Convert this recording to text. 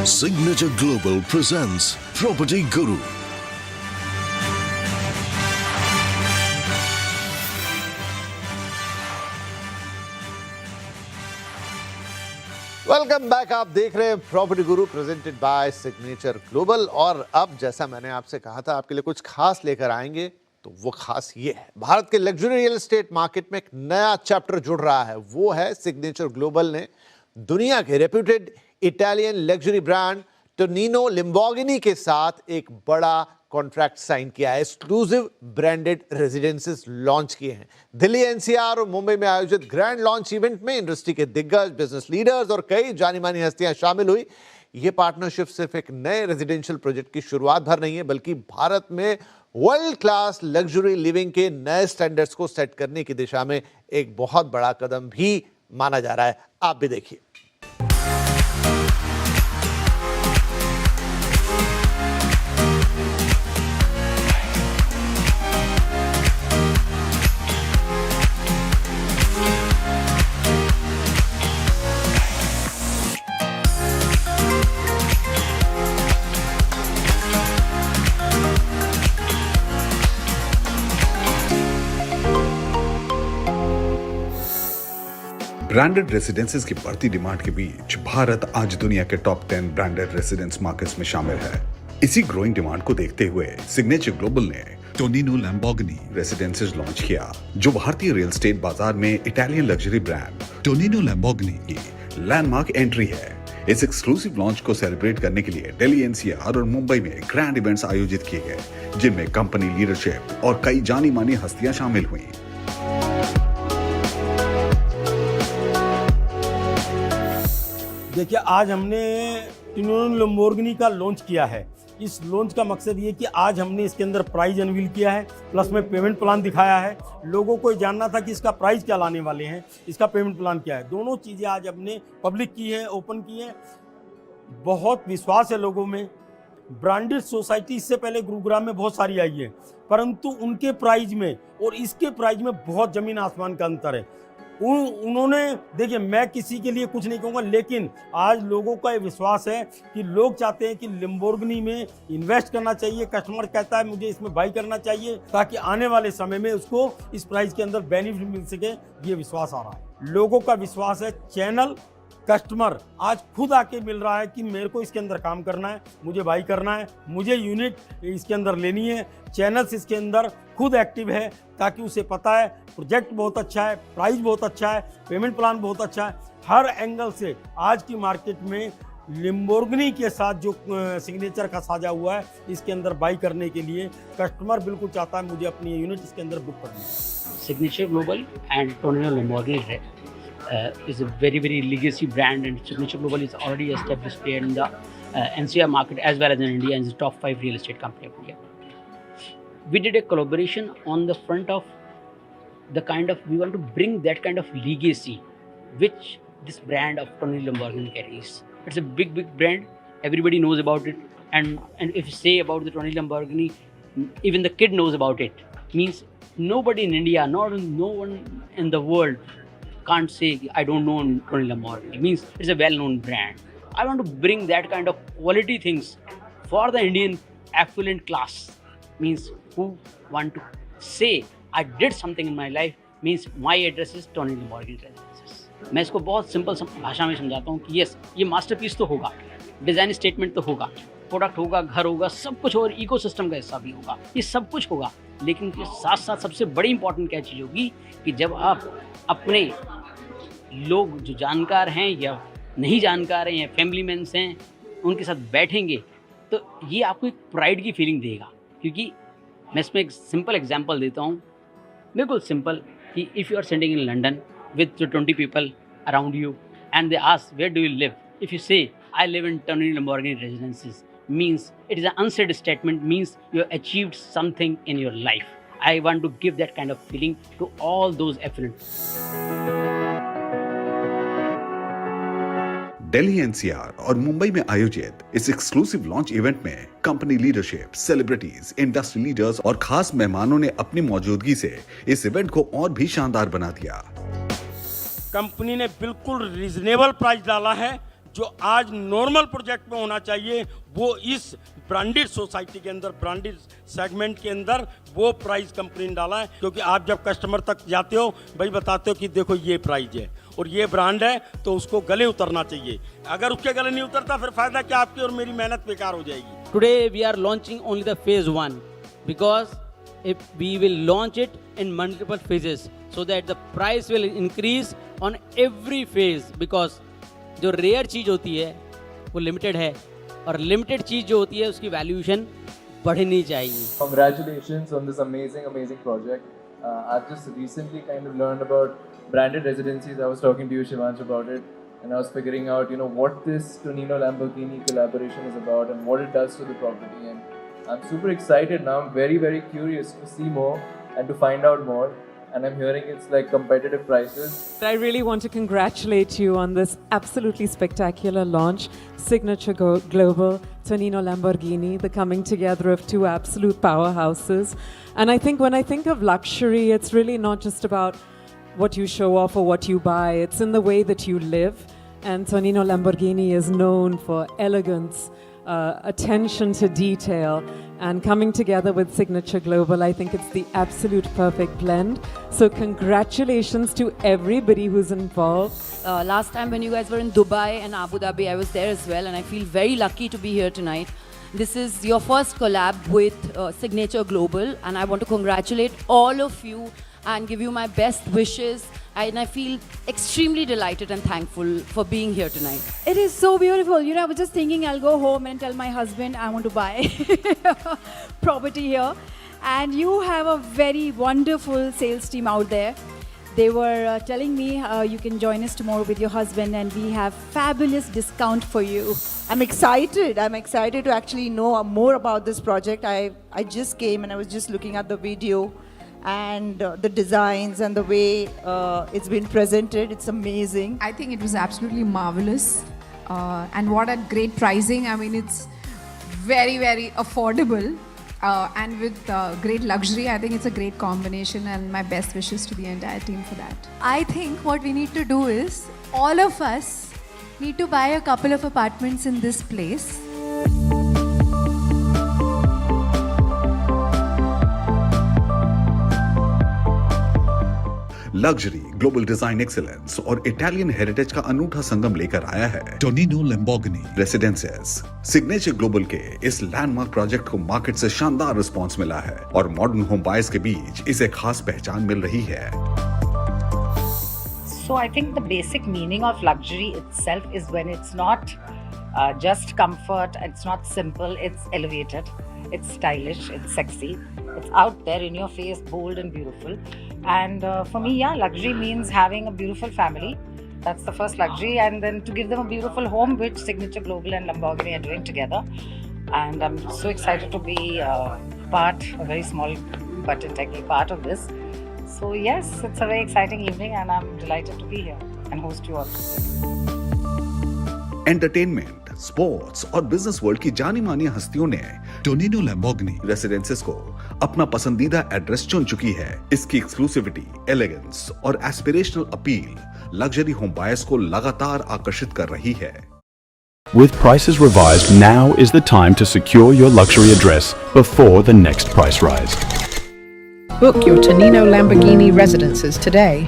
Signature Global presents Property Guru. Welcome back. आप देख रहे हैं property Guru presented by signature global. और अब जैसा मैंने आपसे कहा था, आपके लिए कुछ खास लेकर आएंगे। तो वो खास ये है, भारत के लग्जरी रियल एस्टेट मार्केट में एक नया चैप्टर जुड़ रहा है। वो है सिग्नेचर ग्लोबल ने दुनिया के reputed Italian luxury brand Tonino Lamborghini के साथ एक बड़ा कॉन्ट्रैक्ट साइन किया है। एक्सक्लूसिव ब्रांडेड रेजिडेंसेस लॉन्च किए हैं। दिल्ली एनसीआर और मुंबई में आयोजित ग्रैंड लॉन्च इवेंट में इंडस्ट्री के दिग्गज, बिजनेस लीडर्स और कई जानी मानी हस्तियां शामिल हुई। यह पार्टनरशिप सिर्फ एक नए रेजिडेंशियल प्रोजेक्ट की शुरुआत भर नहीं है, बल्कि भारत में वर्ल्ड क्लास लग्जरी लिविंग के नए स्टैंडर्ड्स को सेट करने की दिशा में एक बहुत बड़ा कदम भी माना जा रहा है। आप भी देखिए। ब्रांडेड रेसिडेंसेस की बढ़ती डिमांड के बीच भारत आज दुनिया के टॉप 10 ब्रांडेड रेसिडेंस मार्केट्स में शामिल है। इसी ग्रोइंग डिमांड को देखते हुए सिग्नेचर ग्लोबल ने टोनिनो लैम्बोर्गिनी रेसिडेंसेस लॉन्च किया, जो भारतीय रियल एस्टेट बाजार में Italian luxury brand Tonino Lamborghini की लैंडमार्क एंट्री है। इस एक्सक्लूसिव लॉन्च को सेलिब्रेट करने के लिए दिल्ली एनसीआर और मुंबई में ग्रैंड इवेंट्स आयोजित किए गए, जिनमें कंपनी लीडरशिप और कई जानी मानी हस्तियां शामिल हुई। देखिए, आज हमने टोनिनो लैम्बोर्गिनी का लॉन्च किया है। इस लॉन्च का मकसद ये कि आज हमने इसके अंदर प्राइस अनवील किया है, प्लस में पेमेंट प्लान दिखाया है। लोगों को जानना था कि इसका प्राइस क्या लाने वाले हैं, इसका पेमेंट प्लान क्या है। दोनों चीज़ें आज हमने पब्लिक की है, ओपन की है। बहुत विश्वास है लोगों में। ब्रांडेड सोसाइटी इससे पहले गुरुग्राम में बहुत सारी आई है, परंतु उनके प्राइस में और इसके प्राइस में बहुत ज़मीन आसमान का अंतर है। उन्होंने, देखिए, मैं किसी के लिए कुछ नहीं कहूँगा, लेकिन आज लोगों का ये विश्वास है कि लोग चाहते हैं कि लैम्बोर्गिनी में इन्वेस्ट करना चाहिए। कस्टमर कहता है मुझे इसमें बाई करना चाहिए, ताकि आने वाले समय में उसको इस प्राइस के अंदर बेनिफिट मिल सके। ये विश्वास आ रहा है, लोगों का विश्वास है। चैनल, कस्टमर आज खुद आके मिल रहा है कि मेरे को इसके अंदर काम करना है, मुझे बाई करना है, मुझे यूनिट इसके अंदर लेनी है। चैनल्स इसके अंदर खुद एक्टिव है, ताकि उसे पता है प्रोजेक्ट बहुत अच्छा है, प्राइस बहुत अच्छा है, पेमेंट प्लान बहुत अच्छा है। हर एंगल से आज की मार्केट में लैम्बोर्गिनी के साथ जो सिग्नेचर का साझा हुआ है, इसके अंदर बाई करने के लिए कस्टमर बिल्कुल चाहता है मुझे अपनी यूनिट इसके अंदर बुक करनी है। Signature Global and Tonino Lomborghini is a very legacy brand, and Signature Global is already established in the NCR market as well as in India, and is the top 5 real estate company of India. We did a collaboration on the front of the kind of, we want to bring that kind of legacy which this brand of Tonino Lomborghini carries. It's a big brand, everybody knows about it, and if you say about the Tonino Lomborghini, even the kid knows about it. Means nobody in India, no one in the world can't say I don't know Tonino Lomborghini. Means it's a well-known brand. I want to bring that kind of quality things for the Indian affluent class. Means who want to say I did something in my life. Means my address is Tonino Lomborghini Residences. मैं इसको बहुत simple भाषा में समझाता हूँ कि yes, ये masterpiece तो होगा, डिज़ाइन स्टेटमेंट तो होगा, प्रोडक्ट होगा, घर होगा, सब कुछ, और इकोसिस्टम का हिस्सा भी होगा, ये सब कुछ होगा। लेकिन के साथ साथ सबसे बड़ी इंपॉर्टेंट क्या चीज़ होगी कि जब आप अपने लोग जो जानकार हैं या नहीं जानकार हैं या फैमिली मेंस हैं, उनके साथ बैठेंगे, तो ये आपको एक प्राइड की फीलिंग देगा। क्योंकि मैं इसमें एक सिंपल एग्जांपल देता हूँ, बिल्कुल सिंपल, कि if you are sitting in London with 20 people around you and they ask where do you live, if you say I live in Tonino Lamborghini residences, means it is an unsaid statement, means you have achieved something in your life. I want to give that kind of feeling to all those affluent. Delhi NCR और मुंबई में आयोजित इस exclusive launch event में company leadership, celebrities, industry leaders और खास मेहमानों ने अपनी मौजूदगी से इस इवेंट को और भी शानदार बना दिया। कंपनी ने बिल्कुल रीजनेबल प्राइस डाला है, जो आज नॉर्मल प्रोजेक्ट में होना चाहिए वो इस ब्रांडेड सोसाइटी के अंदर, ब्रांडेड सेगमेंट के अंदर वो प्राइस कंपनी ने डाला है। क्योंकि आप जब कस्टमर तक जाते हो भाई बताते हो कि देखो ये प्राइस है और ये ब्रांड है, तो उसको गले उतरना चाहिए। अगर उसके गले नहीं उतरता फिर फायदा क्या, आपकी और मेरी मेहनत बेकार हो जाएगी। Today we are launching only the phase 1 because if we will launch it in multiple phases so that the price will increase on every phase, because जो रेयर चीज़ होती है वो लिमिटेड है और लिमिटेड चीज़ जो होती है उसकी वैल्यूएशन बढ़नी चाहिए। Congratulations on this amazing project. I've just recently kind of learned about branded residencies. I was talking to you, Shivansh, about it, and I was figuring out, what this Tonino Lamborghini collaboration is about and what it does to the property. And I'm super excited now. I'm very, very curious to see more and to find out more. And I'm hearing it's like competitive prices. I really want to congratulate you on this absolutely spectacular launch. Signature Global, Tonino Lamborghini, the coming together of two absolute powerhouses. And I think when I think of luxury, it's really not just about what you show off or what you buy. It's in the way that you live. And Tonino Lamborghini is known for elegance, attention to detail, and coming together with Signature Global, I think it's the absolute perfect blend. So congratulations to everybody who's involved. Last time when you guys were in Dubai and Abu Dhabi, I was there as well, and I feel very lucky to be here tonight. This is your first collab with Signature Global, and I want to congratulate all of you and give you my best wishes. And I feel extremely delighted and thankful for being here tonight. It is so beautiful. I was just thinking I'll go home and tell my husband I want to buy property here. And you have a very wonderful sales team out there. They were telling me you can join us tomorrow with your husband and we have fabulous discount for you. I'm excited. I'm excited to actually know more about this project. I just came and I was just looking at the video and the designs and the way it's been presented. It's amazing. I think it was absolutely marvelous. And what a great pricing. I mean, it's very, very affordable. And with great luxury. I think it's a great combination, and my best wishes to the entire team for that. I think what we need to do is all of us need to buy a couple of apartments in this place. Luxury, global design excellence और Italian heritage का अनूठा संगम लेकर आया है टोनिनो Lamborghini residences. Signature global के इस landmark project को market से शानदार रिस्पांस मिला है और मॉडर्न होम बायर्स के बीच इसे खास पहचान मिल रही है। So I think the basic meaning of luxury itself is when it's not just comfort, it's not simple, it's elevated, it's stylish, it's sexy, it's out there in your face, bold and beautiful. And for me, luxury means having a beautiful family. That's the first luxury. And then to give them a beautiful home, which Signature Global and Lamborghini are doing together. And I'm so excited to be a very small but integral part of this. So yes, it's a very exciting evening and I'm delighted to be here and host you all. Entertainment, sports और business world की जानी मानी हस्तियों ने टोनिनो Lamborghini residences को अपना पसंदीदा address चुन चुकी है। इसकी एक्सक्लूसिविटी, एलिगेंस और aspirational appeal luxury home buyers को लगातार आकर्षित कर रही है। With prices revised, now is the time to secure your luxury address before the next price rise. Book your Tonino Lamborghini residences today.